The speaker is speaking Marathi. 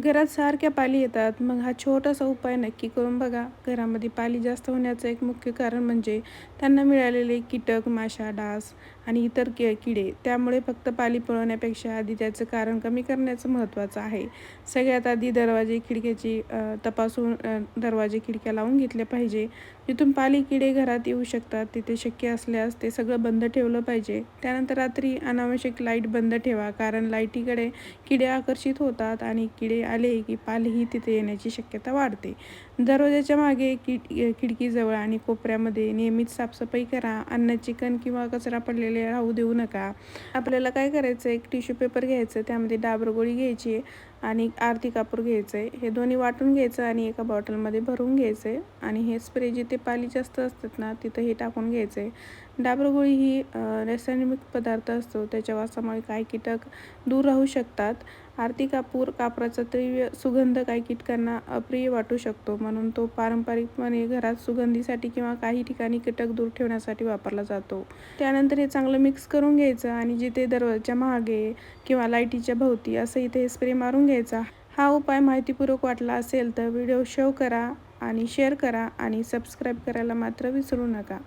घरात सारख्या पाली येतात. मग हा छोटासा उपाय नक्की करून बघा. घरामध्ये पाली जास्त होण्याचं एक मुख्य कारण म्हणजे त्यांना मिळालेले कीटक, माशा, डास आणि इतर किडे. त्यामुळे फक्त पाली पळवण्यापेक्षा आधी त्याचं कारण कमी करण्याचं महत्त्वाचं आहे. सगळ्यात आधी दरवाजे खिडक्याची तपासून दरवाजे खिडक्या लावून घेतल्या पाहिजे. जिथून पाली किडे घरात येऊ शकतात तिथे शक्य असल्यास ते सगळं बंद ठेवलं पाहिजे. त्यानंतर रात्री अनावश्यक लाईट बंद ठेवा, कारण लाईटीकडे किडे आकर्षित होतात आणि किडे आले की पालही तिथे येण्याची शक्यता वाढते. दरवाजाच्या मागे खिडकीजवळ आणि कोपऱ्यामध्ये नियमित साफसफाई करा. अन्न, चिकन किंवा कचरा पडलेले राहू देऊ नका. आपल्याला काय करायचं, एक टिश्यू पेपर घ्यायचं, त्यामध्ये डाबर गोळी घ्यायची आणि आरती कापूर घ्यायचं आहे. हे दोन्ही वाटून घ्यायचं आणि एका बॉटलमध्ये भरून घ्यायचं आहे आणि हे स्प्रे जिथे पाली जास्त असतात ना तिथं हे टाकून घ्यायचं आहे. डाबर गोळी ही रासायनिक पदार्थ असतो, त्याच्या वासामुळे काही कीटक दूर राहू शकतात. आरती कापराचा तीव्र सुगंध काही कीटकांना अप्रिय वाटू शकतो, म्हणून तो पारंपरिकपणे घरात सुगंधीसाठी किंवा काही ठिकाणी कीटक दूर ठेवण्यासाठी वापरला जातो. त्यानंतर हे चांगलं मिक्स करून घ्यायचं आणि जिथे दरवाजाच्या मागे किंवा लाईटीच्या भोवती असं इथे स्प्रे मारून घ्यायचा. हा उपाय माहितीपूर्वक वाटला असेल तर व्हिडिओ शेअर करा आणि सबस्क्राईब करायला मात्र विसरू नका.